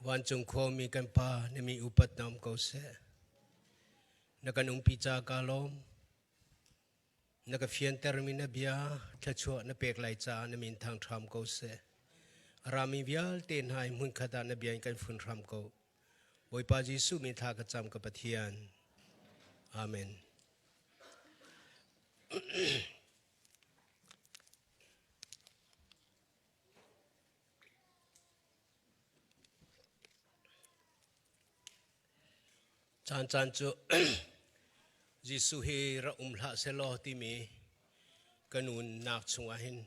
วันจงโคมีกันปาเนมีอุปัตนามเกาเสนักนุงพิจากาลมนักเฟียนเตอร์มินาเบียทัชวะนเปกไลจานมินทางทรัมเกาเสรามีวิลเตนไฮมุนขดานเบียนกันฟุนทรัมเกาบอยปาจิสุมิทากจำกับปะเทียนอาเมนจานจูจิสุเฮระลาเซโลติมีกันุนนักชงอาหิน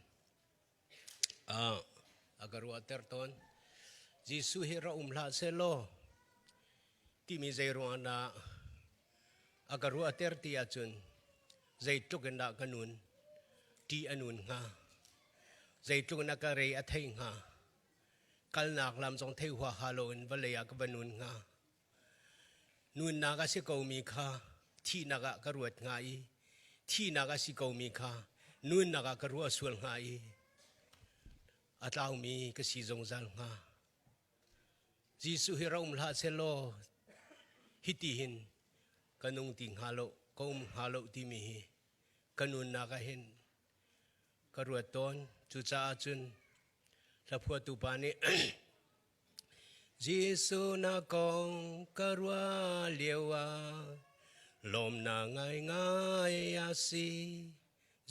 อากรัวเตอร์ตอนจิสุเฮระลาเซโลที่มีใจรัวนาอากรัวเตอร์ตีอาจุนใจตุกันนักกันุนที่อนุนงาใจตุกันนักเรย์อัฐิงากัลนักลำจงเทหัวฮาโลนวัลเลยากบันุนงานูนนากาสิโกมีคาที่นากากรวดง่ายที่นากาสิโกมีคานูนนากากรวดสวลง่ายอัตลาวมีกสิจงจัลงาจิสุฮิราอุมลาเซโลฮิติหินกันุงติงฮาโลกมฮาโลติมีฮิกันุนนากาหินกรวดตอนจุจ้าจุนละพัวตุปานีGiêsu na con karwa liwa lom na ngai ngai asi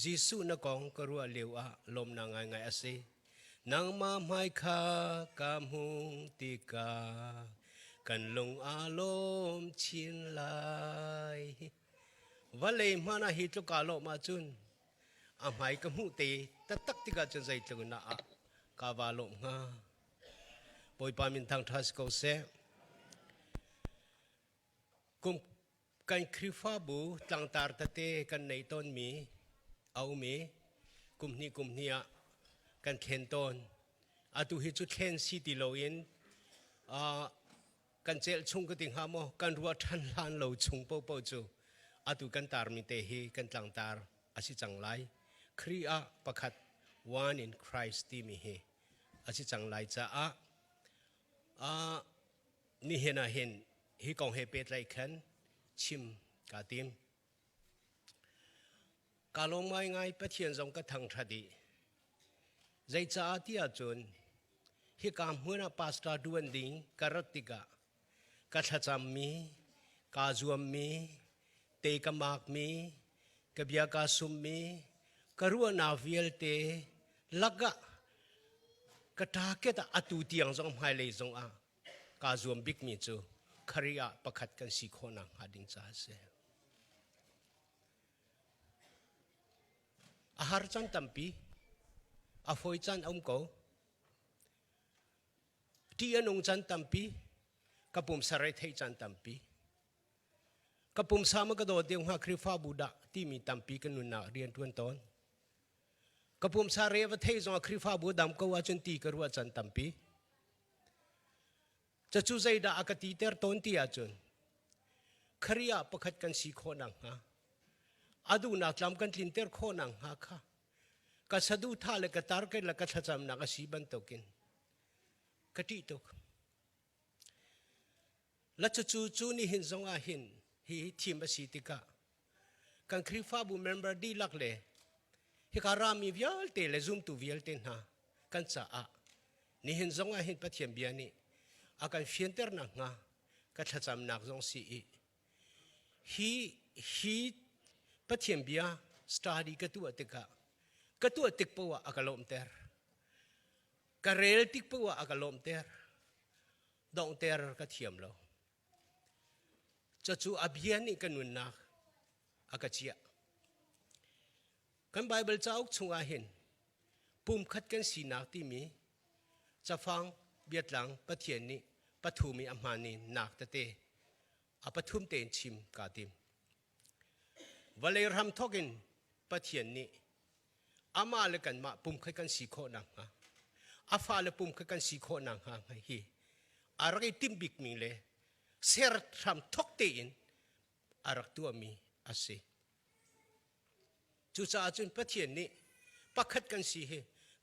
Giêsu na con karwa liwa lom na ngai ngai asi nang ma mai kha kam hung tika kan lung alom chin lai vale mana hi to kalo ma chun amai ka mu te tatak tika chun zai chun na ka valom ngaปอยปามินทางทัสเขาเสกุมกันคริฟ้าบูต่างตาร์ตเตกันในต้นมีเอามีกุมนี้กันเข็นต้นอาตุฮิจุดเข็นสิติโลอินกันเจลชงก็ติงหามอกันรัวทันลานโลชงเป่าจูอาตุกันตาร์มิเตฮีกันต่างตาร์อาศิจังไลครีอาประคัด one in Christ ที่มีเฮอาศิจังไลจ้านี่เห็นฮิกองเฮเปตไรขันชิมกาติมกาลงไม่ง่ายปะเทียนจงกระทังทัดีใจจ้าที่อาจุนฮิกามหัวหน้าปาสตาดวนดิงการติกะกัทจำมีกาจวมมีเตกมากมีกบยากาสุมมีกรัวนาวิลเตลักกะกระทาเกตอตุเตียงจงไม่เลยจงกาจวมบิกมีจูคาริยาประคัดกันสีโคนังหาดิงจ้าเสอาหารจันตัมปีอาฟอยจันอมโกที่อนงจันตัมปีกับปุ่มสารไทยจันตัมปีกับปุ่มสามกระโดดเดียวหาคริฟ้าบูดาที่มีตัมปีกันนุนนาเรียนทวนตอนกับผมสารีวัฒน์จงคริฟ้าบูดามก็ว่าจนตีกรัวจันตัมปีจะจู่ใจด่าอากติเตอร์ต้นที่อาจนคริยาประคัดกันสีโคนังฮะอดูนักลำกันลินเตอร์โคนังฮะค่ะกัสดูท่าเลกตาร์เกลกัสจำนักสีบันตกินกติตุกและจะจู่นี่หินจงอาหินฮีทีมสีติกากันคริฟ้าบูเมมเบอร์ดีลักเลฮิการามีวิลเตเลซุมตูวิลเตนฮะกันจ้านี่เห็นจงอาเห็นปะเทียมเบียนี่อาการเฟียนเตอร์นักงากัดจำนักจงสีฮีปะเทียมเบียสตาร์ดีกตัวติกปัวอากาลมเตอร์กเรลติกปัวอากาลมเตอร์ดองเตอร์กัดเทียมเราจะจู่อภิญนี่กันนุนนักอากาเชียกันไบเบิลจะอุกชงอาเห็นปุ่มขัดกันสีนักที่มีจะฟังเบียดหลังปะเทียนนี้ปะทุมีอามานีนักตะเตอปะทุมเตนชิมกาติมวันเลยรำทอกินปะเทียนนี้อามาเลกันมาปุ่มขัดกันสีโคนังฮะอาฟ้าเลปุ่มขัดกันสีโคนังฮะฮีอารักติมบิกมีเลยเสียรทำทอกเตนอารักตัวมีอาศัยจู่จ้าจนปะเทียนนี้ปักขัดกันสีเฮ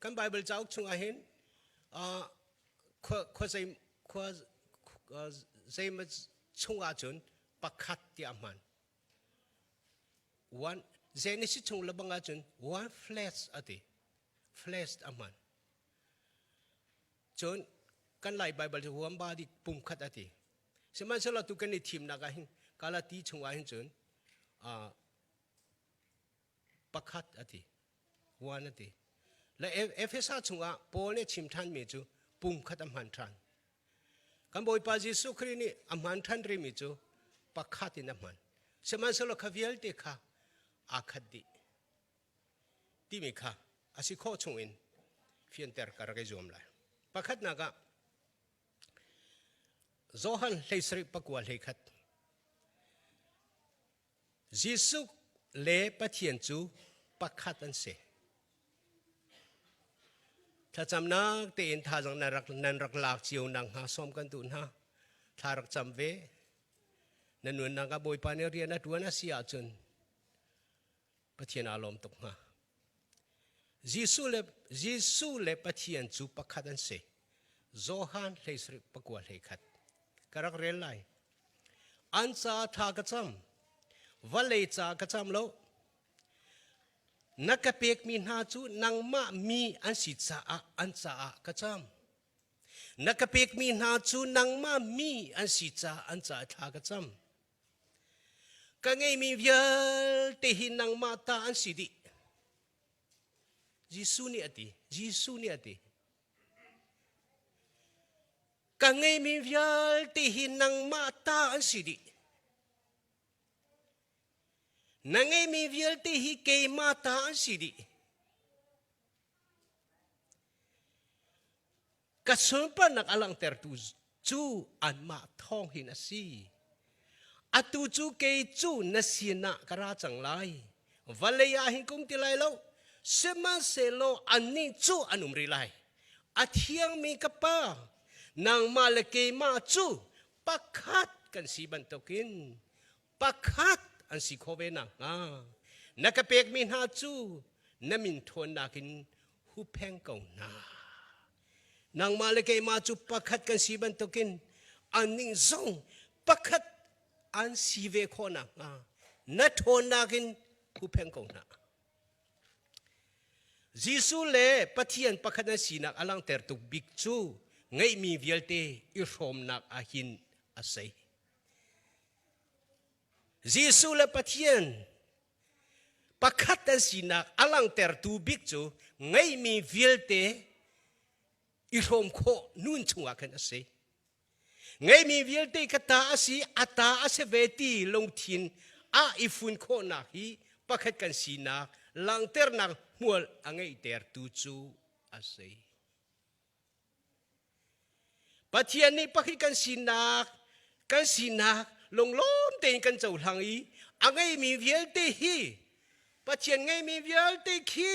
กันไบเบิลจะอุกชงอาเห็นข้อใจ ข ใจมันชงอาจนปักขัดที่อามันวันใจนี่สิชงระบังอาจนวันเฟลชอดีเฟลชอามันจนกันไล่ไบเบิลหัวบาดีปุ่มขัดอดีสมัยสละตุกันในทีมนักหินกาลตีชงอาหินจนปักขัดอดีวันอดีและเอฟเอสชงอาโปเนี่ยชิมทันมีจูปุ่มขัดอามันทันกันบ่อยปาจิสุครีนี่อามันทันริมิจูปักขัดอินามันสมัยสละขวิลเตค่ะอาคัดดีที่มีค่ะอาศัยข้อชงอินฟิอันเตอร์การะเกจอมไลปักขัดนักโจฮันเลสริปักวัลเลขัดจิสุเลปะเทียนจูปักขัดอันเสถ้าจำนักเตียนท่าจังนันรักหลักเจียวนังหาซ้อมกันตุนฮะถ้ารักจำเวนันวนนังกับบ่อยปานเรียนนัดวันอาเซียจนปะเทียนอารมณ์ตกมาจิสุเลปะเทียนจูปักขัดอันเสโจฮันเลสริปักวัลเลขัดกระเรลัยอันซาทากระจำวัลเลจากระจำโลนักเปกมีนาจูนังมามีอันสิจ้าอันซากระจำนักเปกมีนาจูนังมามีอันสิจ้าอันซาทากระจำกังไงมีเวลเตหินังมาตาอันสิดิยิสุนี่อดียิสุนี่อดีกังไงมีเวลที่หินังมาตาอันสิดินังไงมีเวลที่หิเกยมาตาอันสิดิกัสมปนักอลังเตอร์ตูจูอันมาท่องหินสิอัตุจูเกยจูนัสยนะกระจังไลวัลเลยาหินคงติไลโลเสมาเซโลอันนี้จูอันุมริไลอัทยังมีกป้านางมาเลเกมาจูปักขัดกันสีบันตกินปักขัดอันสีโคเวนังนักเปกมินหาจูนมินทวนนักินหุเพงกงนานางมาเลเกมาจูปักขัดกันสีบันตกินอันนี้ซงปักขัดอันสีเวโคนังนัทวนนักินหุเพงกงนาจิสุเลปะเทียนปักขัดสีนักอลังเตอร์ตุกบิกจูไงมีเวลเตอิรมนักอาหินอาศัยจิสุเลปะเทียนปักขัดสีนักอลังเตอร์ตูบิกจูไงมีเวลเตอิรมโคนุนชงอากันอาศัยไงมีเวลเตกตาอาศัยอัตาอาศัยเวทีลงทินอาอิฟุนโคนักฮีปักขัดกันสีนักลังเตอร์นักมัวอังไงเตอร์ตูจูอาศัยปะเทียนนี่ปักกันสีนักลงล้มเต็งกันเจ้าหลังอีอังไงมีเวลเตฮีปะเทียนไงมีเวลเตคี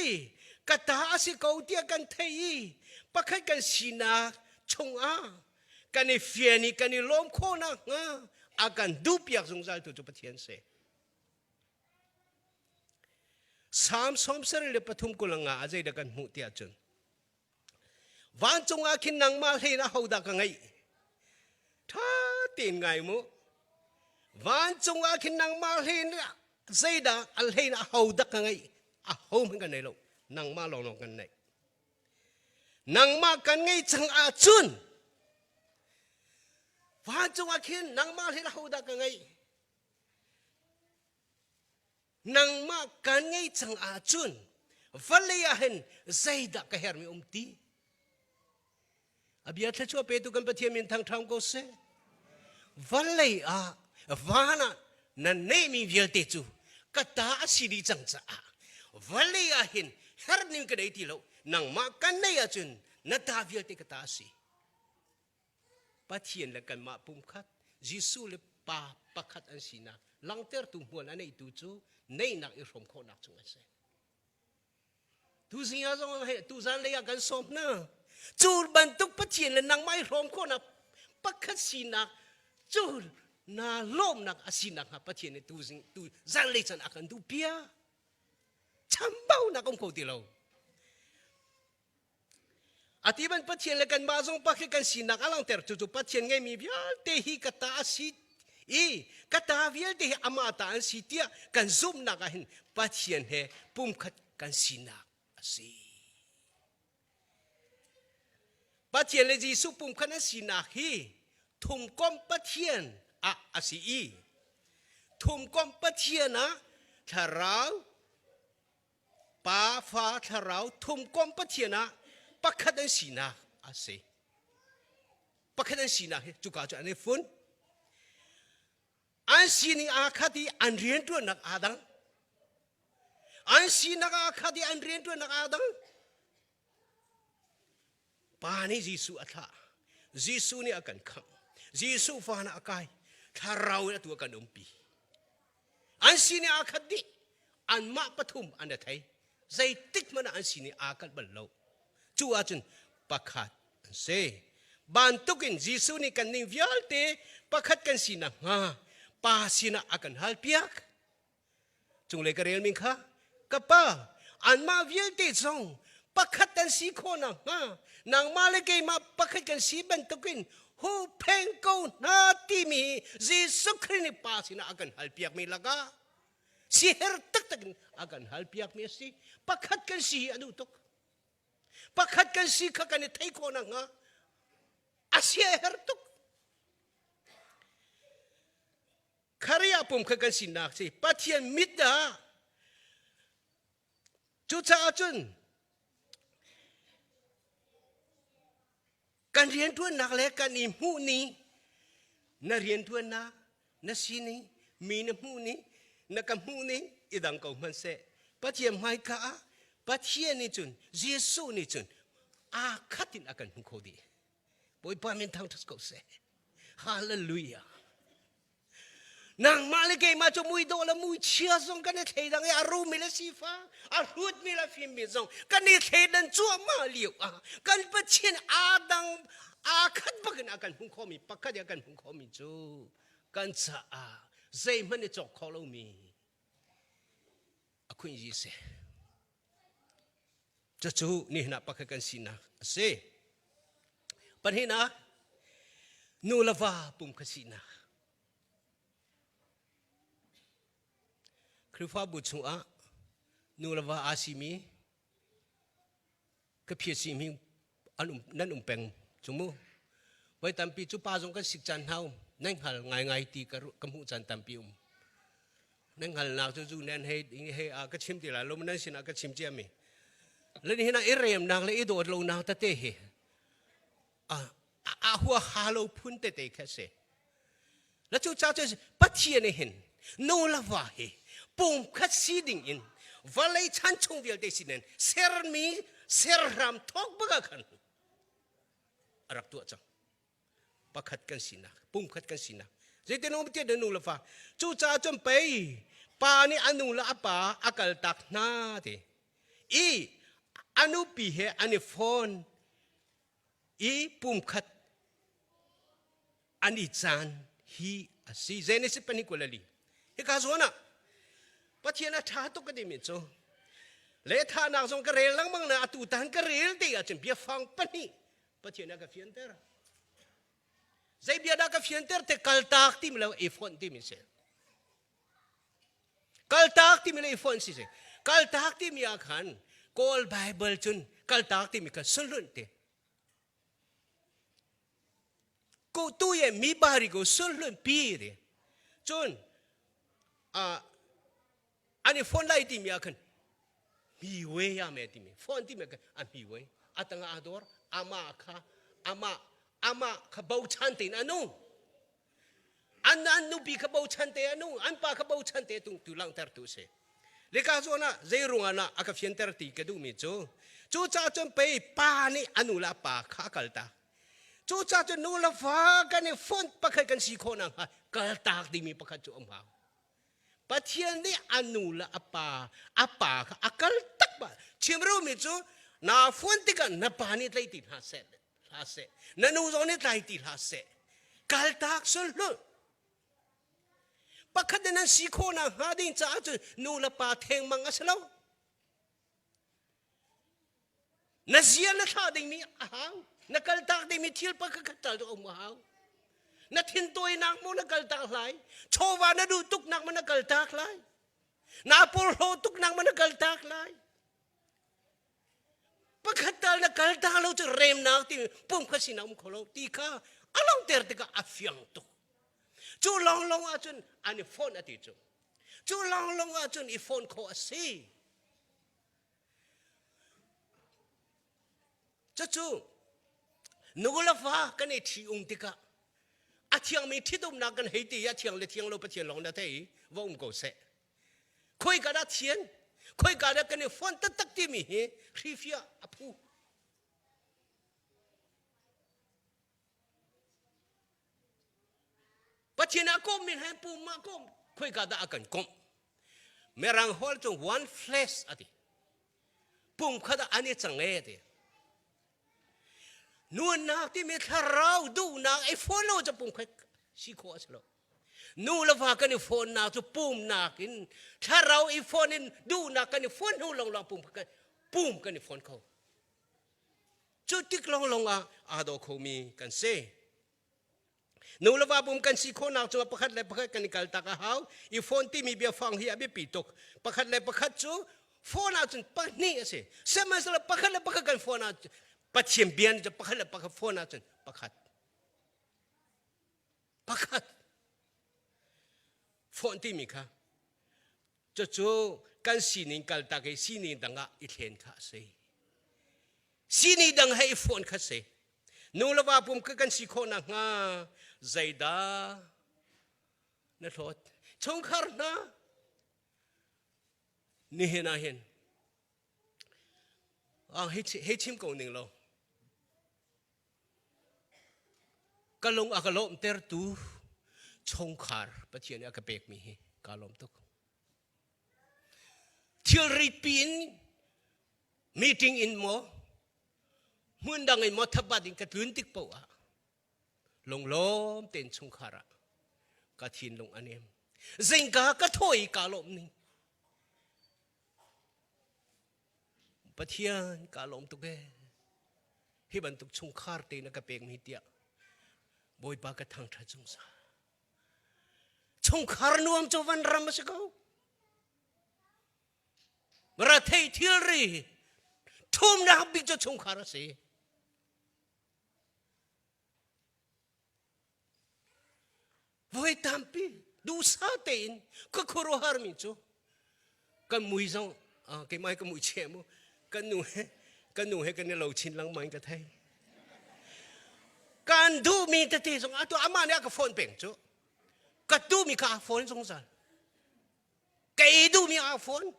กตาอาศัยเกาเตียกันเทยปักกันสีนักชงกันในเฟียนี่กันในล้มโคนักอาการดูเปียกสงสารตัวจุปะเทียนเสสามสมเสร็จเลยปฐุมกุลังอาใจดักันมุติอาจนวันจงอาคินนังมาเลยนะเขาดักไงถ้าตีนไงมุวันจงอาคินนังมาเลยนะใจดักอะไรนะเขาดักไงเขาเหมือนกันเลยลูกนังมาลองกันไงนังมากันไงจังอาจุนวันจงอาคินนังมาเลยนะเขาดักไงนังมากันไงจังอาจุนฟัลเลยเห็นใจดักกระเฮรมีตีอภิญาชัวเปตุกันปะเทียมินทางทางก็เสวัลเลยวานะนั่นไม่มีเวลเตจูกตาสิริจังจ้าวัลเลยเห็นเฮรนิงกันได้ทีแล้วนังมากันไงอาจุนนัดาเวลเตกตาสิปะเทียนละกันมาปุ่มขัดจิสุเลปาปักขัดอันสีนักลังเตอร์ตุ่มหัวนั่นไอ้ตูจูในนักอิรมโคนักจงไอ้เสตูสิงห์จงไอ้ตูจันเลยกันสมนะจูบันทุกปะเทียนเลยนังไม่รวมคนนะปักขัดสีนักจูนาล้มนักอาศีนักปะเทียนเนี่ยตูจันเลยจันอากันดูเปียช้ำเบ้านักองค์โคติเรา อธิบันปัจเจียนเลยกันมาทรงปักกันสินักอลังเตอร์จู่ๆปัจเจียนไงมีวิลเตหิกตาสิกตาวิลเตหิอามาตาอันสิเตียกันซุ่มนักหินปัจเจียนเฮปุ่มขัดกันสินักสิปัจเจียนเลยจีสุปุ่มขัดกันสินักฮีทุ่มก้มปัจเจียนอาสิทุ่มก้มปัจเจียนนะทาราป้าฟ้าทาราทุ่มก้มปัจเจียนนะปักขัดกันสินักสิปักขัดกันสินักจุกาจุอันนี้ฟุ้นอันสินีอาคดีอันเรียนตัวนักอาดังอันสินักอาคดีอันเรียนตัวนักอาดังป่านี้ยิสุอัฐะยิสุนี่อากันคำยิสุฟ้านักกายถ้าเราเนี่ยตัวกันปีอันสินีอาคดีอันมาปฐุมอันเดทัยใจติดมันอันสินีอาคัดบรรลุจู่อาจนปักขัดเสบานตุกินยิสุนี่กันนิ่งวิลเตปักขัดกันสินักป้าสินะอากันฮัลเปียกจงเลยกระเรียนมิงค่ะกับป้าอันมาวิลเตจงปักขัดกันสีโคนนางมาเลยเกยมาปักขัดกันสีบันตุกินหูเพงกูนาทีมียิสุคริสต์ป้าสินะอากันฮัลเปียกมีละกาสิเฮร์ตักตักอากันฮัลเปียกมีสิปักขัดกันสีอนุตุกปักขัดกันสีข้ากันไทยโคนอาเซียเฮร์ตุกคาริยาปุ่มขัดกันสินักสิปัจเจียนมิดดาจุจ้าจุนการเรียนตัวนักเล็กกันอิมูนี้นักเรียนตัวนักสินี้มีนมูนี้นักมูนี้อีดังเขามันเสปัจเจียนไม่ข้าปัจเจียนนี่จุนเยซูนี่จุนอาคัดินอากันหุโคดีบอยปามินทางทุสโกเสฮาเลลูยานางมาเลเกมาจมุยโดละมุยเชียซงกันเนี่ยเทดังอารูมิเลสีฟ้าอารูดมิเลฟิมมิซงกันเนี่ยเทดันจัวมาเลียวกันปัจเจียนอาดังอาคัดบักนอากันหุงข้อมีปักขัดอากันหุงข้อมีจูกันซาใจมันเนี่ยจอกคอลูมีอาคุณยิ่งเสจะจูนี่นะปักขัดกันสินะเสปัญหานะนูลาวาปุ่มขัดสินะคริฟ้าบุตรสุอานูลาวาอาซิมีก็เพียรสิมีอันนั่นเป็งจมูไว้ตามปีจุป้าจงกันสิจันเฮานั่งหัลไงตีกำหูจันตามปีนั่งหัลนักจู่ๆนั่นให้ก็ชิมตีละลมนั่นสินะก็ชิมเจียมีแล้วนี่นะเอเรียมนักเลยอีโดดลงนักตะเตะหัวฮาโลพุ่นเตะแค่เสแล้วจู่จ้าจะปัจเจียนเห็นนูลาวาเฮปุ่มขัดสีดิ่งอินวาเลยชันชงเดียวเดสินันเซรมีเซรามทอกบักกันรักตัวจังปักขัดกันสินะปุ่มขัดกันสินะเจตโนมเตียดนูลฟ้าจู่จ้าจมไปปานี่อนุละปาอากาศตักนาเตอนุปีเฮอันนี้ฟอนปุ่มขัดอันนี้จานฮีสิเจนิสเป็นนิโคลลีเฮกาโซนะปัจเจียนท่าตุกดิมิโซเลท่านักสงกระเรลังมังนาตุตันกระเรลตีอาจจะเบียฟังปนีปัจเจียนกับฟิอันเตอร์ใจเบียดกับฟิอันเตอร์แต่กัลตากที่มีแล้วเอฟอนที่มีเสกัลตากที่มีแล้วเอฟอนสิเสกัลตากที่มีอาคารกอลไบเบิลจุนกัลตากที่มีกันสุลุนเตกูตัวเองมีบาริโกสุลุนปีเดจุนอันนี้ฟอนไล่ที่มีอากันมีเวียไม่ที่มีฟอนที่มีกันมีเวียอัตงอาดอร์อามาขบาวชันเตนนู้อันนั้นนูปีขบาวชันเตนนู้อันป้าขบาวชันเตตุลังเตอร์ตุเสเลขาโซนะเจรุงานะอากาศเย็นเตอร์ตีกระดูมิจูจ้าจนไปป้านี่อนุลาป้าข้ากัลตาจ้าจนนูลาฟ้ากันเนี่ยฟอนปักให้กันสีโคนังกัลตาที่มีปักจูอมหาปัจเจียนนี่อนุละอปาอากัลตักบะชิมรู้มิจูนาฟอนติกันนาปานิไลติลาเสนานูโซนิไลติลาเสกัลตักสุลลุปักขัดนั้นสีโคนังหาดินจ้าจูนูละปาเทงมังอัสลาว na zia na tha ding mi ahang na kal tak ding mi thil pa ka tal to om hang na thin toy nak mo na kal tak lai chowa na du tuk nak mo na kal tak lai na pol ho tuk nak mo na kal tak lai pagkatal na kal tak lo to rem nak ti pum ka sinam kholo ti ka along ter te ka afyang to chu long a chun ani phone ati chu long a chun I phone ko ase chu nugula fa kan e thi tika a thiang mi thi dum na kan hei ti ya thiang le thiang lo pa thiang long na thei vom ko se khoi ka da thian khoi ka da kan e phone ta tak ti mi he rifia apu pa thian a kom min hai pu ma kom khoi ka da akan kom merang hol chung one flesh ati pum khada ani change te nuan nak ti me tharau du nak I follow cha pum khek si kho aslo nu la va kan I phone nak chu pum nak in tharau I phone in du nak kan I phone nu long pum kan I phone kho chu tik long a do kho mi kan se nu la va pum kan si kho nak chu pakhat le pakhat kan kal ta ka hau I phone ti mi bia fang hi abi pi tok pakhat le pakhat chu phone a chun pa ni ase semas la pakhat le pakhat kan phone a pathiam bianจะpakhat la pakhat phone a chun pakhat phone ti mi kha chu kan si ning kal ta ke si ni danga I thlen kha se si ni dang hai phone kha se nu la wa pum ka kan si kho na nga zaida na thot chong khar na ni he na hen he chim ko ning lo kalong akalom ter tu chong khar pathian ya ka pek mi he kalom tok thil ri pin meeting in mo mun dang in mo thabat in ka tun tik po a long lom ten chong khara ka thin long anem zinga ka thoi kalom ni pathian kalom tok e hi ban tuk chong khar te na ka pek mi tia boy ba ka thang tha chung sa chong khar nuam cho van ram sa ko mara thei thil ri thum na bi cho chong khar se voi tampi du sa tein ko khoro har mi cho kan mui zong cái mai cái mui che mo kan nu he kan lo chin lang mai ka thai kan du mi te ti song atu ama ne ka phone peng cho ka du mi ka phone song sa kai du mi a phone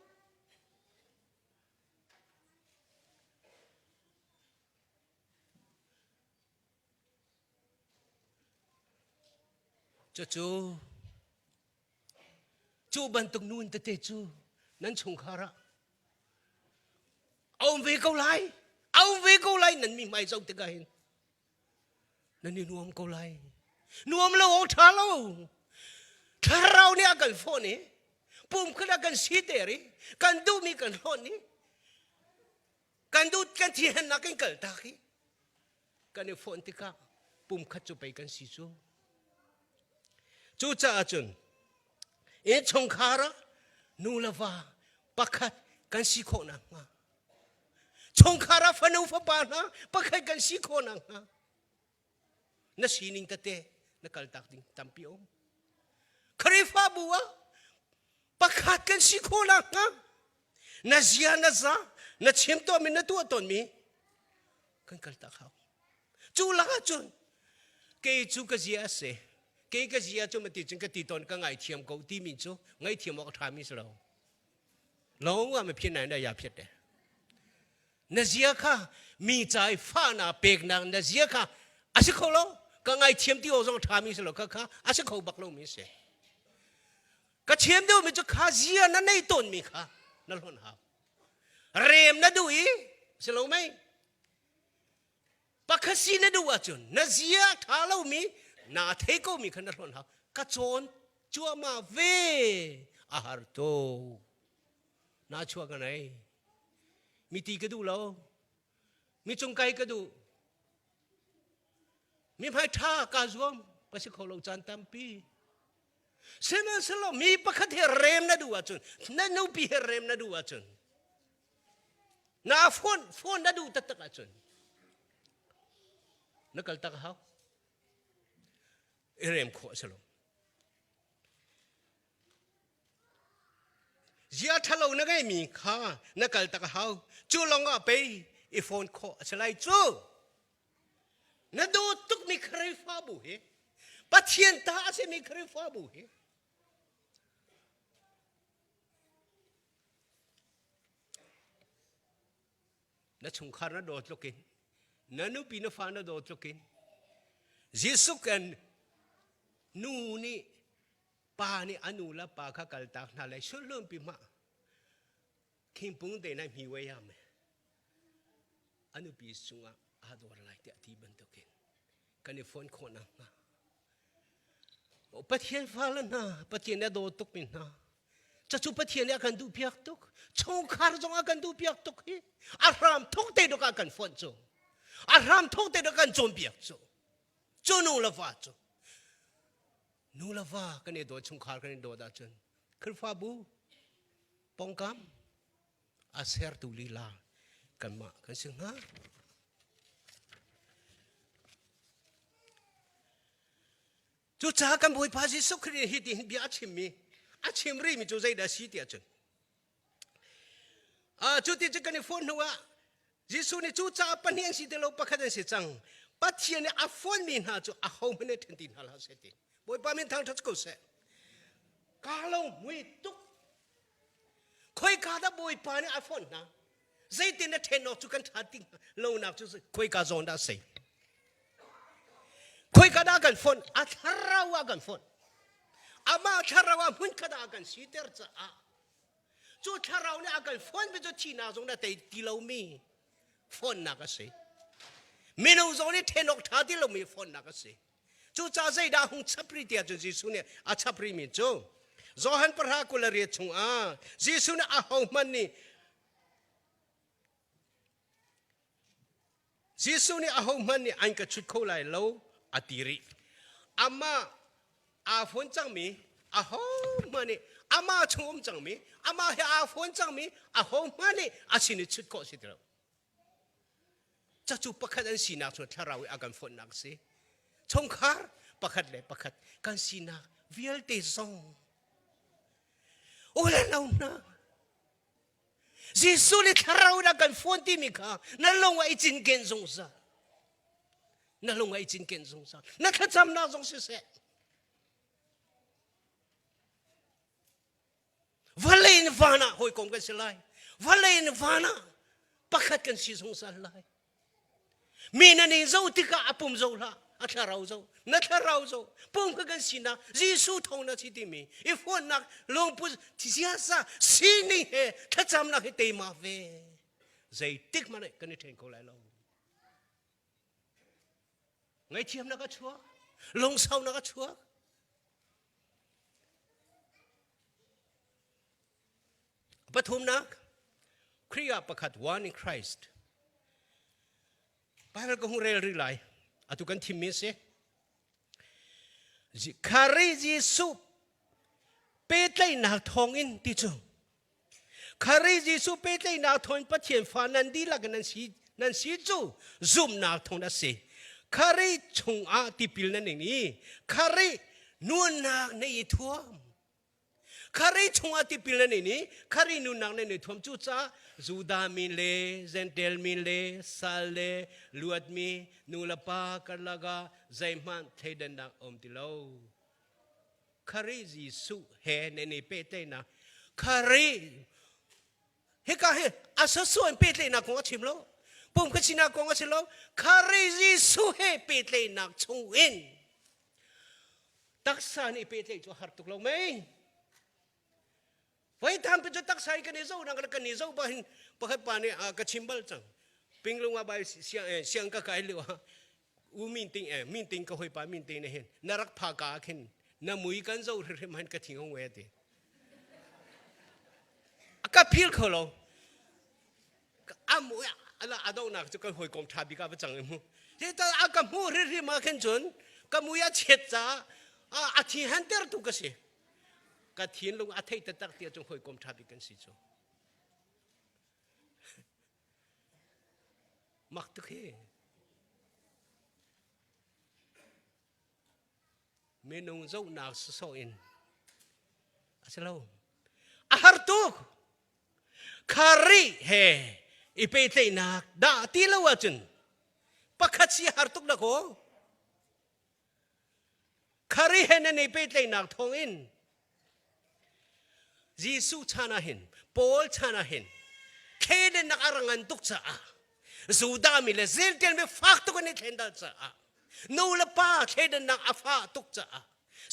chu ban tung nun te te chu nan chung khara ông về câu lai nan mi mai zau te ga hin nan ni nuam câu lai nuam lo o tha lo tharau ni akan phone ni pum khada kan si te ri kan du mi kan hon ni kan du kan thi han na kan kal ta khi kan ni phone ti ka pum khat chu pai kan si chu cha chun e chong khara nu la va pakhat kan si kho na nga chong khara fanu fa pa na pakhat kan si kho na nga na sining tate na kal tak ding tampi om khari fa buwa pakhat kan si kho na nga na zia na za na chem to min na tu ton mi kan kal tak ha chu la chun ke chu ka zia se cái gì cho mà tiền cái tiền tồn cái ngày thiam cầu ti mình số ngày thiam một tham mình sao lâu mà phiền này là phiền đấy na zia kha mi trái pha na beg na zia kha à sẽ khâu lâu cái ngày thiam tiêu trong tham mình sao kha à sẽ khâu bạc lâu mình sẽ cái thiam tiêu mình cho kha zia na này tồn mình kha na luôn hao rem na đuổi sẽ lâu mấy bác sĩ na đuổi chun na zia thả lâu mình na thấy có mình khăn luôn hả? Cá trốn chua mà về à hả tô na chua cái này mi ti cái đủ lâu มีจงไกก็ดูมีพายท่ากาจวมภาษาเขาลงจานตามปีเสนาสลอมีประคตเรมนะดูอาจนนั่นนูปีเรมนะดูอาจนน่าฟอนนะดูตัดอาจนนักกัลตักเขาเรมขวสลอเจ้าทะเลนักไอ้มีข้านักกัลตักเขาจู่ลงก็ไปอีฟอนขวสลายจู่นั่นดูตุกมีใครฟ้าบุเหปัจเจียนตาเสมีใครฟ้าบุเหนั่นชงคาร์นโดดลูกินนั่นนูปีนฟ้านั่นโดดลูกินเยซูกันนูนี่ป้านี่อนุละป้าข้ากัลตักนั่นเลยช่วยเริ่มปีมาคิมปุ่งเดนายมีไว้ยามอนุปีสุงอาดวรไลเตอที่บันทุกินกันนี่ฟอนคนนะปัจเจียนฟ้าแล้วนะปัจเจียนเนี่ยโดดตุกมินนะจะจูปัจเจียนเนี่ยกันดูเปียกตุกชงคาร์จงอากันดูเปียกตุกฮีอารามทุกเตดกันกันฟอนโจอารามทุกเตดกันจมเปียกโจจูนูละฟ้าโจนูละฟ้ากันนี่โดดชงคาร์กันนี่โดดอาจารย์คือฟ้าบูปองกามอาเซอร์ตุลีลากันมากันซึ่งฮะจู่จ้ากันบุยพาสิสุขรีฮิติหินบีอาชิมมีอาชิมรีมีจู่ใจดาสีเดียจนจู่ที่จะกันในฟอนหัวยิสุนี่จู่จ้าปัญญาสิเดลปะขัดสิจังปัจเจียนอาฟอนมีหาจู่อาเขาไม่ได้ทันทีนาลาเสติบุยพามินทางทัศกุเสกาลงมุยตุกคอยกาดบุยพานี่อาฟอนนะใจตินเทนอจู่กันทัดติงลงนักจู่คอยกาจอนดาเสคุยกันได้กันฝนอัธราว่ากันฝนอามาอัธราว่ามุ่งกันได้กันสีเตอร์จ้าจู่อัธราเนี่ยกันฝนเป็นจู่ชีน่าจงได้แต่ที่เรามีฝนนักสิมินุจงนี่เทนอกท่าที่เรามีฝนนักสิจู่จ้าใจดาหงชับปริเดียจู่จีสุเนี่ยอาชับปริมิจู่จอหันประหากุลเรียชงจีสุเนี่ยอาหงมันนี่จีสุเนี่ยอาหงมันนี่อันก็ชุดเขาไล่เราอาทิรีอามาอาฝนจังมีอาหงมันนี่อามาชงจังมีอามาเฮอาฝนจังมีอาหงมันนี่อาชินิชุดก็สิเดียวจะจูประคัดอันสีนักส่วนถ้าเราอากันฝนนักสิชงคาร์ประคัดเลยประคัดกันสีนักวิลเตซองโอ้แล้วเรานะจิสุลิถ้าเราอากันฝนที่มีค่ะนั่นลงไว้จินเกนซงซานั่นลงไอ้จินเกนสงสารนั่นข้าจำน่าสงสารวันเล่นวานะหอยกงกันสิไลวันเล่นวานะปักขัดกันสิสงสารไลมีนั่นเองเจ้าที่ก้าปุ่มเจ้าละอัตราเจ้านัตราเจ้าปุ่มกันสินะยิสุทองนะที่ที่มีอีฟอนนักลงปุ๊บที่เสียซะสินี่เหข้าจำน่าให้เตะมาเวใจติ๊กมันเลยกันนี่เทนเขาไล่เราไงเทียมนักชัวลงเสานักชัวปฐมนักคริยาประคัดวานิคริสต์ไปแล้วก็หงเรลีไลอาตุกันทิมิเสคาริจิสุเปตไลนักทองอินติจูคาริจิสุเปตไลนักทองปัจเจียนฟานันดีลักนันสีจูซุมนักทองนั่นสิคาริชงอาติปิลนั่นเองนี่คารินวลนักในทั่วคาริชงอาติปิลนั่นเองนี่คารินวลนักในทั่วจู่จ้าจูดามิเลเซนเทลมิเลซาเลลูดมีนูลปาคาร์ลากาใจมันเทเดนนักอมติโลคาริจิสุเฮในนี่เปเตนะคาริเฮกาเฮอาศัยส่วนเปเตนะของชิมโลปุ่มขึ้นสินักกองกันสิโลคาริจิสุเฮเปตเลยนักชงเอ็นตักษานี่เปตเลยจะหัดตุกลงไหมไว้ทำเป็นจะตักษากันนี่เจ้านักกันนี่เจ้าบ้านปะให้ป่านนี่กระชิมบัลจังปิงลงมาใบเสียงก็ไกลเลยว่าอูมินติงมินติงก็หอยป่ามินติงเนี่ยเห็นนรักพากาเห็นน้ำมุยกันเจ้าเรื่องมันกระถิ่งของเวทีก็พิลเขาเราอามุย ala adau nak tu kan hoi kom thabi ka bachang mu he ta akamu ri ma khen chun kamuya chet cha a thi hanter tu ka se ka thin lung a thei ta tak tia chung hoi kom thabi kan si chu mak tu he menung zau nak so in asalo ahar tu khari he ipe tlei nak da ti lawa chun pakhat si har tuk na ko khari he ne ipe tlei nak thong in jisu chana hin pol chana hin khede nak arangan tuk cha zuda mi le zel tel me fak tu ko ni thenda cha no la pa khede nak afa tuk cha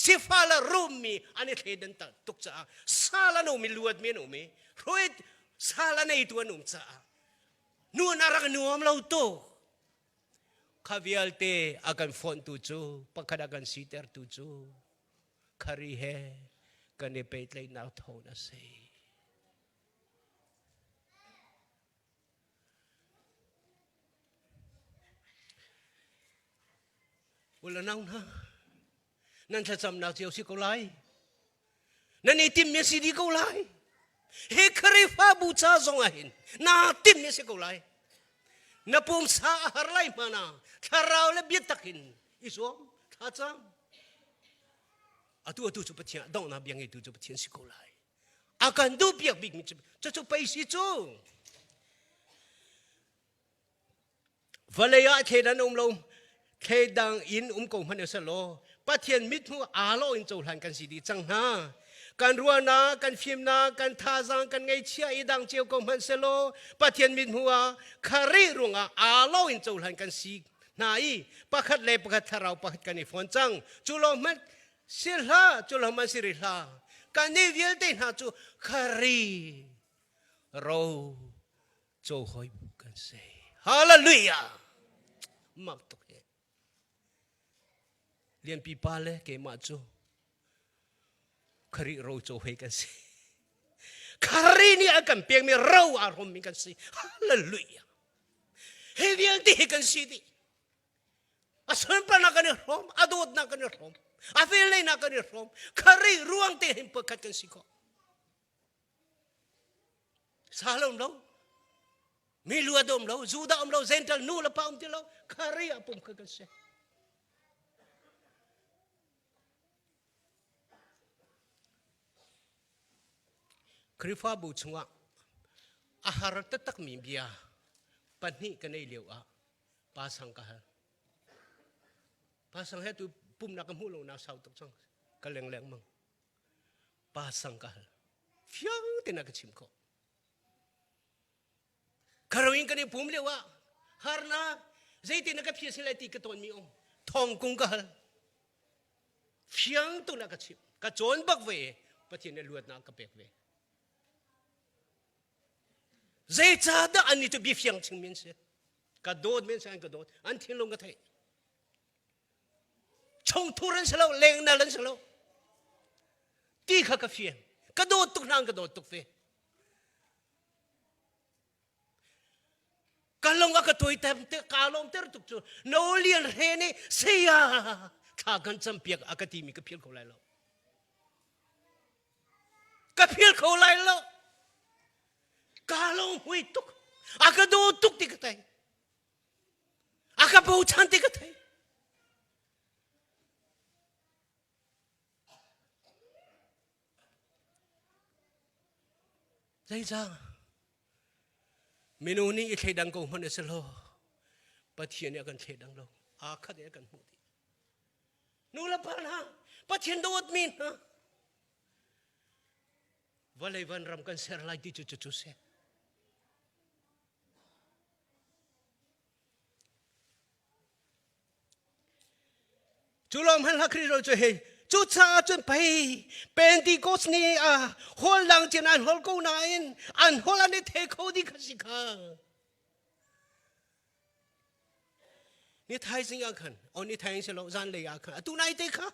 sifala rumi ani khede ta tuk cha sala no mi luat me no me roit sala nei tu anum cha nu narang nuam lau to kavialte akan font tu chu pakadagan siter tu chu khari he kan pe tlei na thona se wala nau na nan sa cham na chiu si ko lai nan itim me si di ko lai he khari fa bu cha zong a hin na tim me si ko lai na pum sa har lai mana tharau le bi takin isom tha cham atu chu pathian dong na biang itu chu pathian si ko lai akan du biak big mi chu pai si chu valaya thedan lo thedang in ko man sa lo pathian mit hu alo in chu hlan kan si di chang ha kan ruana kan phim na kan tha jang kan ngai chia idang cheu ko man se lo pathian mit huwa khari runga alo in chu hlan kan si nai pakhat le pakhat tharau pakhat kan ni phone chang chu lo man silha chu lo man siri hla kan ni vial te na chu khari ro chu hoi kan se hallelujah mak to he lian pi pa le ke ma chu khari ro cho hoi kan si khari ni akan piang mi ro a rom mi kan si hallelujah he vial ti kan si di asan pa na kan rom adot na kan rom afil na kan rom khari ruang te him pakat kan si ko salom lo mi lu adom lo zuda om lo zental nu la pa om ti lo khari apum ka kan si krifa bu chunga ahar tatak mi bia pani kanai leu a pasang ka pasang he tu pum na kam hulong na sau tok chang ka leng leng mang pasang ka fiang te na ka chim ko karawin kani pum leu a harna zaiti na ka phia silai ti ka ton mi om thong kung ka fiang tu na ka chim ka chon bak ve pathin ne luat na ka pek ve zai cha da ani to bi fiang ching min se ka dod men sang ka dod an thin long ka thai chong thuran salo leng na lan salo ti kha ka fiang ka dod tuk nang ka dod tuk fe ka long ka toi tam te ka long ter tuk chu no lian he ne se ya tha kan cham piak akati mi ka phil ko lai lo ka phil ko lai lo kalong hui tuk aka do tuk ti katai aka bau chan ti katai zai jang minuni i thedang ko man eselo pathian ya kan thedang lo akhat ya kan muti nu la pa na pathian dot min ha valai van ram kan ser lai ti chu se Chulom han lakri ro che chu cha chun pai Pentecost ni a hol lang chen an hol ko na in an hol an the ko di khasika ni thai sing a khan on ni thai se lo zan le a khan tu nai te kha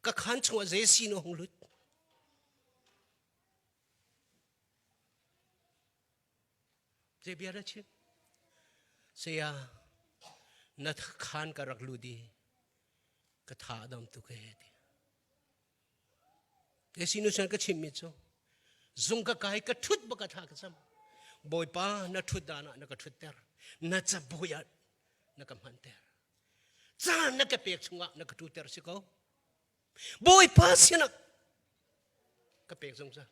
ka khan chwa je si no hong lut je bia da chen เสียนัดขานกรักลูดีกระถาดำตุกเฮดีเอสินุชันก็ชิมมิจูซุงกะกายกระทุดบกระถากระซ้ำบอยป้านัดทุดดานะนักกระทุดเตอร์นัดจะบอยนักกำมันเตอร์จ้านักกระเปียกชงะนักกระทุดเตอร์สิเขาบอยป้าเสียนักกระเปียกชงซะ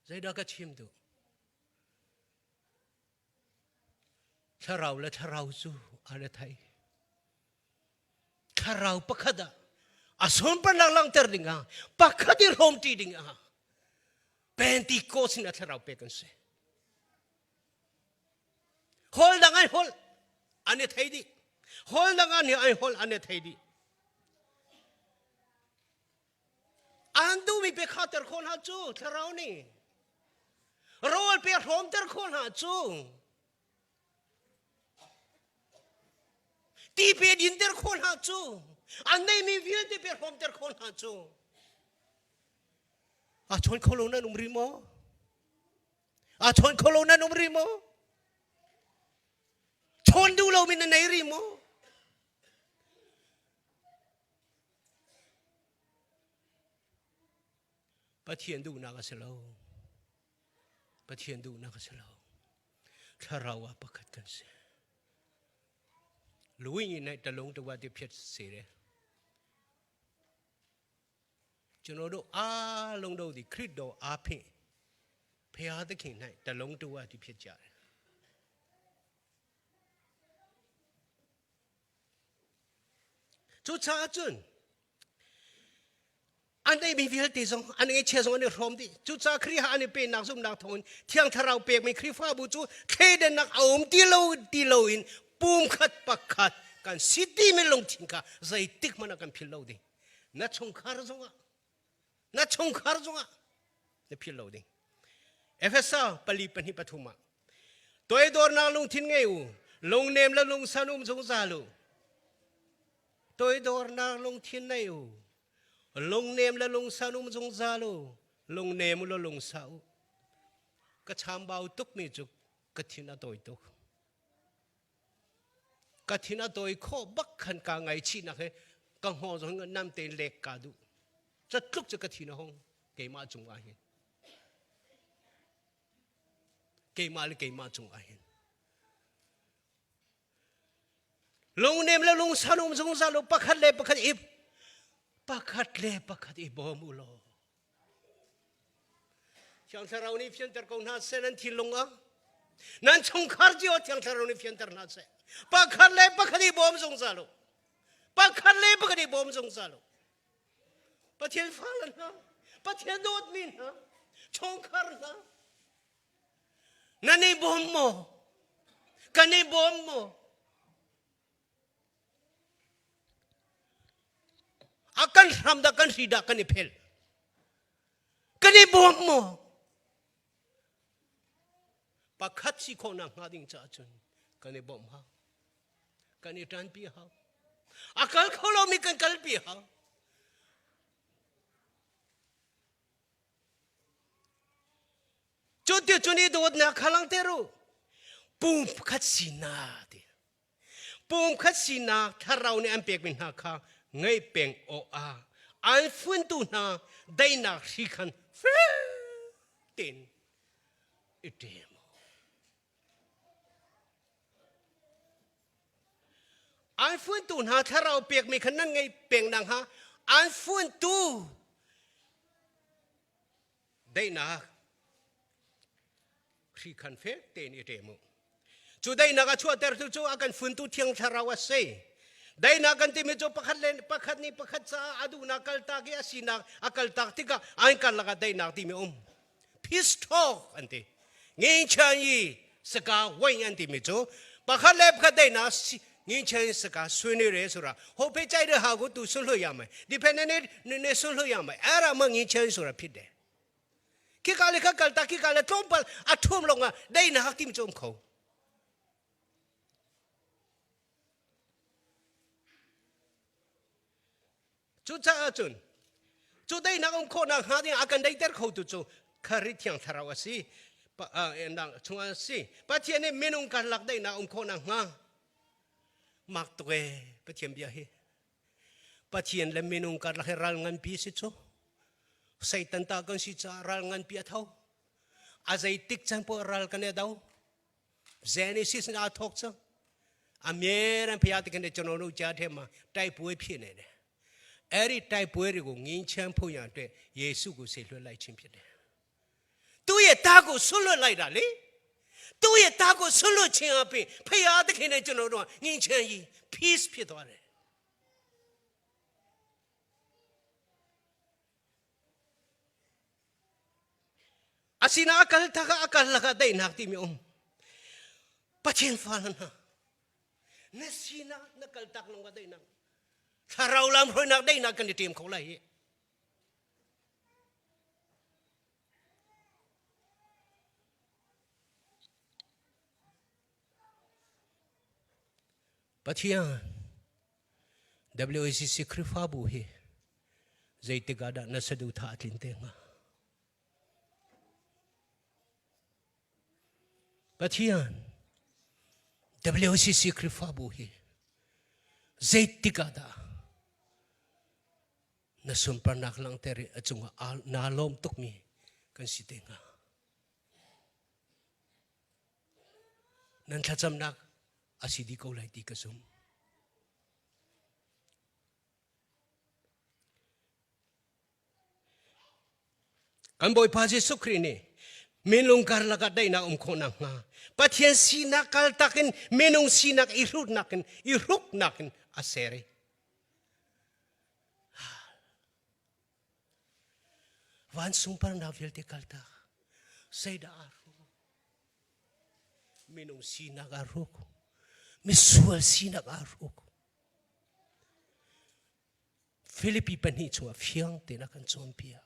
ใจดากระชิมดูถ้าเราและถ้าเราสู้อะไรไทยถ้าเราปักขัดอาสนปนังลังเตอร์ดิ่งอ่ะปักขัดที่โฮมตีดิ่งอ่ะเป็นที่โคสินะถ้าเราเปกันเสียฮอลดังไงฮอลอันนี้ไทยดิฮอลดังอันนี้ไอฮอลอันนี้ไทยดิอันดูมีเปขัดเตอร์คนหาจูถ้าเรานี่โรลเปโฮมเตอร์คนหาจูที่เป็นอินเตอร์คนหาจูอันนี้มีวิธีเป็นโฮมเตอร์คนหาจูอาชนโคโลนันอุมริโมอาชนโคโลนันอุมริโมชนดูเราเป็นในริโมปะเทียนดูนักเสลาปะเทียนดูนักเสลาถ้าเราว่าประคัดกันเสียลุยในตะลงตัวที่เพียรเสียจนเราดูลงดูดิคริสโดเพียตะขิงในตะลงตัวที่เพียรจ่าจุดชาจุนอันนี้มีวิธีที่สองอันนี้เชื่อสองอันนี้พร้อมดิจุดชาครีหาอันนี้เป็นนักสุ่มนักทนเที่ยงถ้าเราเปียกมีครีฟ้าบูจูเคเดนนักเอาตีโลอินปูมขัดปักขัดกันสิทธิไม่ลงทิ้งกันใจติกมันกันพิลโลดินัดชงคาร์จงะนัดชงคาร์จงะเนี่ยพิลโลดิเอฟเอสปลีปนิปฐุมะตัวไอ้ดอร์นาลงทิ้งไงอูลงเนมแล้วลงสนุมสงสาลูตัวไอ้ดอร์นาลงทิ้งไงอูลงเนมแล้วลงสนุมสงสาลูลงเนมแล้วลงสาวก็ชามเบาตุกมีจุกก็ทิ้งน่ะตัวตุกกัทินาโดยข้อบักขันกางไงชีนักเฮกังหอจงน้ำเตนเล็กกาดูจะลุกจะกัทินาห้องเกมาจงอาเห็นเกมาหรือเกมาจงอาเห็นลงเนมแล้วลงสนุมสงสารลงปักขัดเล่ปักขัดอิบปักขัดเล่ปักขัดอิบบอมุโลช่างสาราวนี่เพียงแต่กองน่าเสนันที่ลงอ่ะนั่นชงคาร์จิโอช่างสาราวนี่เพียงแต่น่าเสปักขัดเล่ปักขัดอิบบอมสงสารลูปักขัดเล่ปักขัดอิบบอมสงสารลูปะเทียนฟ้าแล้วนะปะเทียนโดดมินนะชงคาร์นะนั่นนี่บอมโมกันนี่บอมโมakan ramdakan sidakan ipel kani bommo pakhat si ko na ngading cha chun kani bom ha kani tan pi ha akal kholo mi kan kal pi ha chote chuni dod na khalang teru pum khat sina de pum khat sina tharau ne ampek min ha kha ngay peng o a an fun tu na dai na si khan tin item an fun tu na tharau pek mi khan ngay peng nang ha an fun tu dai na si khan fe tin item chu dai na ga chua ter chu akan fun tu thiang tharau a se dai na kan ti medyo pakhat ni pakhat sa adu na kalta gi asina akal taktika ay kalaga dai na ti mi peace talk ante ngin chan yi saka wain anti medyo pakhat le pakhat dai na ngin chan saka swini re sura ho pe chai de ha ko tu sun lo ya mai dependent ne sun lo ya mai ara ma ngin chan sura phit de ki ka le ka kalta ki ka le tompal athum longa dai na hak tim chom khauจุดจ้าจุน chu dei na ko na ha ding akan dei ter kho tu chu khari thiang tharawasi pa endang chunga si pathian ne menung kan lak dei na ko na nga mak to e pathian bia hi pathian le menung kan lak ral ngan pi si chu satan ta kan si cha ral ngan pi thau azai tik chan po ral kan e dau genesis na thok cha ameran phya tik ne chono nu cha the ma tai pwe phit ne de eri tai pwe ri ko ngin chan pho ya twe yesu ko se lwet lai chin phit de tu ye ta ko sun lwet lai da le tu ye ta ko sun lwet chin a pin phya tik ne chono nu ngin chan yi peace phit twa de asina akal taka akal laka dai nak ti mi pathian falan na nasina nakal tak long dai nak tharau lam roi nak dai nak kan tim kho lai pathian WACC krifa bu he zaitiga da nasadu tha atlin te nga pathian WACC krifa bu he zaitiga da nasun pranak lang teri achunga nalom tuk mi kan sitenga nan thacham nak asidi ko lai ti kasum kan boy pa Jesu Krini menung kar laga dai na khona nga pathian sinak kal takin menung sinak irut nakin iruk nakin asere wan sumpar na velte kalta saida aru menung sinak aruk misual sinak aruk Filipi pani chua fiang te na kan chompia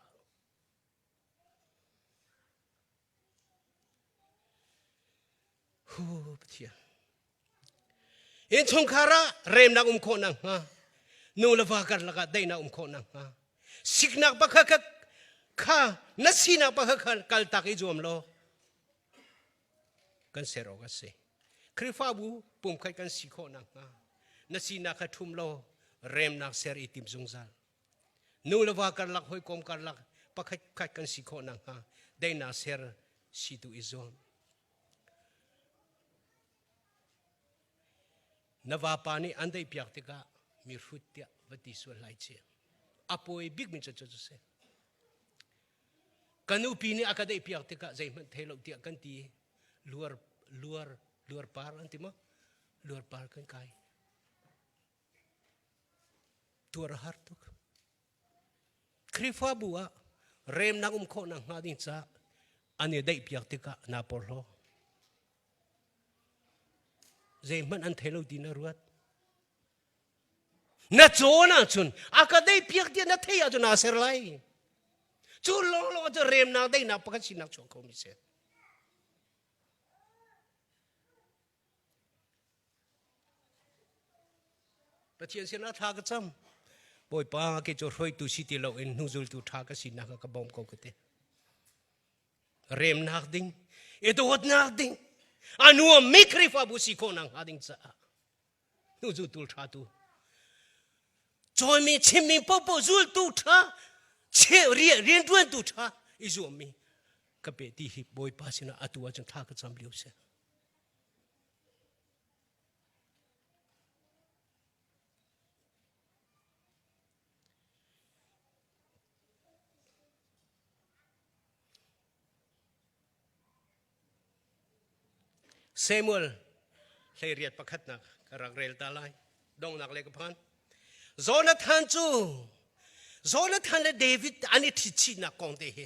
pathian in thong khara rem na kho na nga nu lava kar laga dai na kho na nga siknak ba kha kha nasina ba kha kal tak I jom lo kan sero ga se krifa bu pum khai kan si kho na nga nasina kha thum lo rem nak ser itim zungzal nu lava kar lak hoi kom kar lak pa khai kan si kho na nga dai na ser si tu izom Navapani andai piak tika mirhutia vati swalai che apoi big min cha se kanu pini akadai piak tika zaiman thelo tia kan ti luar par antima luar par kan kai tuar hartuk krifa bua rem na kho na ngadin cha ani dai piak tika na porlo Zaman an thelo dina ruat na chona chun akadai piak dia na theya chun aser lai chu long cho rem na dai na pakat sinak chong ko mi se pathian sina tha ka cham boy pa ke cho roi tu si ti lo in nuzul tu tha ka sinak ka bom ko kete rem nak ding eto hot nak ding anu mikri fa busi konang ading sa nu zu tul tha tu choi mi chim mi popo zul tu tha che rien tuan tu tha izu mi ka pe ti hi boy pasina atu a chang tha ka cham liu se Samuel lei riat pakhat nak karak rel talai dong nak le kapan Jonathan le David ani thichi na kong de he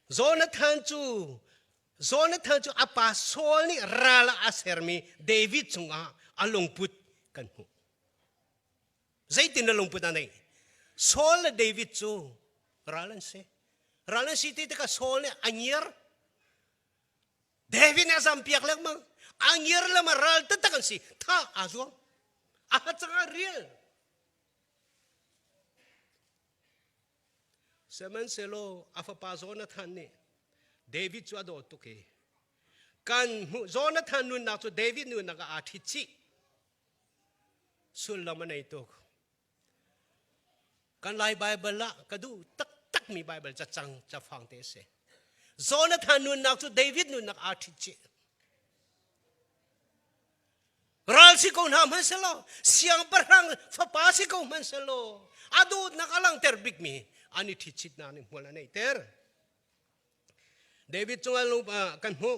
Jonathan chu apa sol ni rala asermi David chunga alongput kan hu zaitin na longput anai sol le David chu ralan si ti ka sol ni anyar David na sampiak lang mang angir la maral tatakan si tha azwang aha changa real semen selo afa pa zona than ni David chu ado to ke kan zona than nun na chu David nun na ka athi chi sul la manai to kan lai Bible la ka du tak mi Bible cha chang cha phang te se zona than nun na chu David nun na athi chi ral si ko na man selo siang parang fa pa si ko man selo adu nakalang terbik mi ani thichit na ni mola nei ter David chunga lu kan hu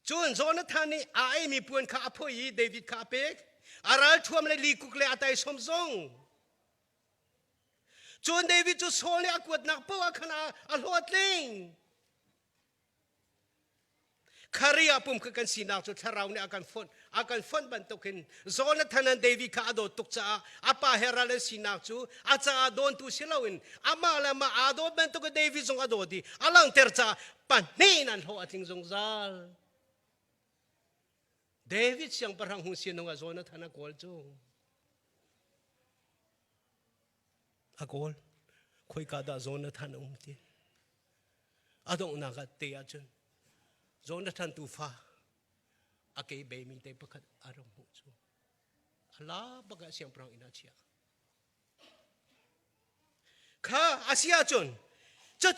chun zona thani ai mi puan kha aphoi David kha pek aral thuam le li kuk le atai somzong chun David chu sol le akwat nak po khana alhot ling Kharia pum ka kan sinak chu tharau ne akan fon ban token zona thanan David kha ado tukcha apa herale sinak chu acha don tu silawin amala ma ado ban to David zong ado di alang tercha panin an ho ating zong zal David siang parang hu sinong zona thana kol chu akol khoi ka da zona thana ti adong na ka te a chun zona than tu fa akei be mi te pakhat aram hu chu ala baga siang prang ina chia kha asia chun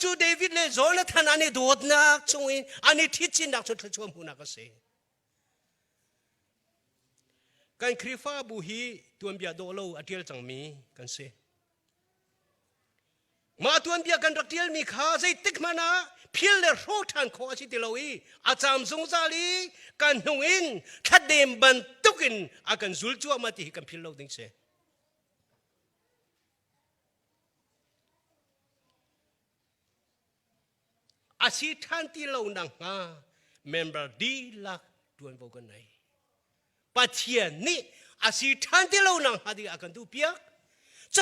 chu David le zona than ani dot nak chungin ani thichin nak chu thachom hu na ka se kan khrifa bu hi tuam bia do lo atil changmi kan se ma tuam bia kan raktil mi kha zai tik mana phil le ro than kho chi tiloi acham zung zali kan nuin thadem ban tukin akan zulchu amati kan phil lo ding se asi than ti lo nang ha member di lak tuan bo kan nai pathian ni asi than ti lo nang ha di akan tu piak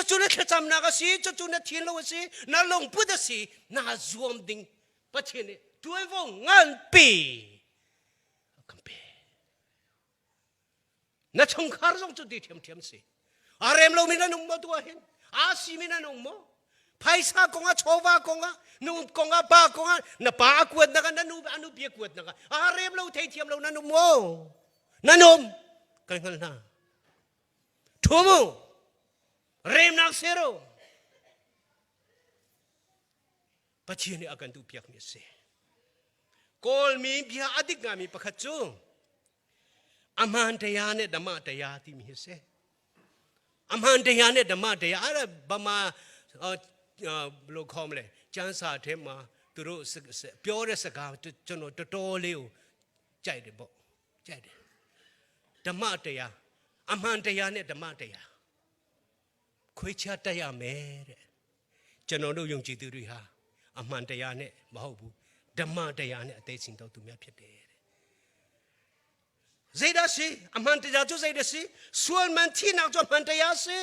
chu ne khacham na ka si chu ne thin lo si na long pu da si na zuom ding pathian ni tuan bo ngan pi akan pe na chong khar jong chu di thiam si arem lo mina nong mo tu hin a si mina nong mo paisa konga chowa konga nu konga ba konga na pa kuat na ka na nu anu pia kuat na ka arem lo thei thiam lo na nu mo na nom kan hal na thumu rem nak sero pathian ni akan tu piak mi se kol mi bia adik ngami pakhat chu aman taya ne dama taya ti mi se aman taya ne dama taya ara bama lo khom le chan sa the ma tu ro pyo de saka chono to le chai de bo chai de dama taya aman taya ne dama taya khoi cha taya me de chono lo yong chi tu ri ha aman taya ne ma hou bu dama taya ne atai sin taw tu mya phit de zaida si aman taya chu zaida si sual man thi nak chu aman taya si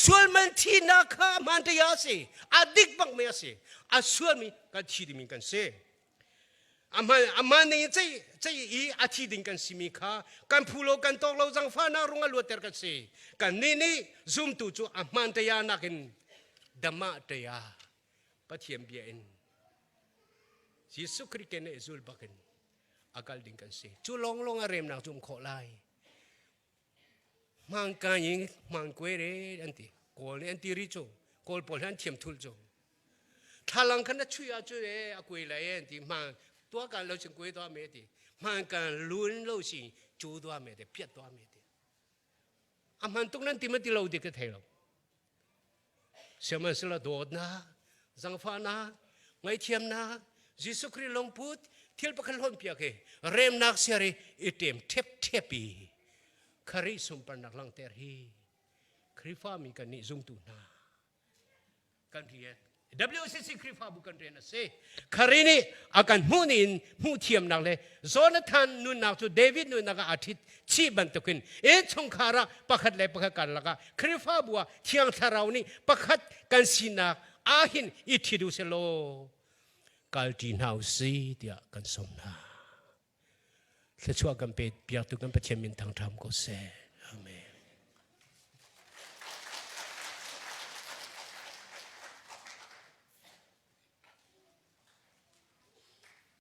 sual man thi na kha man taya si adik bang me si a sual mi ka thi di min kan se aman ni chai I athi ding kan simi kha kan phulo kan tok lo jang fa na runga lu ter kan se kan ni zoom tu chu aman taya nakin dama taya pathiam bia in Jesu Christ ne zul bakin akal ding kan se chu long arem na chum kho lai mang ka yin mang kwe re anti kol ne anti ri chu kol pol han thiam thul chu thalang khan na chuya chu e akwe lai anti mang tua kan lo ching kwe to me ti mang kan lun lo si chu to me de piat to me ti aman tung nan ti ma ti lo de ka thai lo Siaman sila dod na zangfa na ngai thiam na Jesu Christ long put thil pakal hon pia ke rem nak siari item tepi khari sumpar nak lang ter hi krifa mi kan ni zung tu na kan ria WCC krifa bukan rena se khari ni akan munin mu thiam nak le Jonathan nun nak tu David nun nak athit chi ban tokin e chong khara pakhat le pakhat kan laka krifa bua thiang tharau ni pakhat kan sinak ahin ithidu selo kaltin hausi dia kan somna le chua kan pe piak tu kan pathian min thang tham ko se amen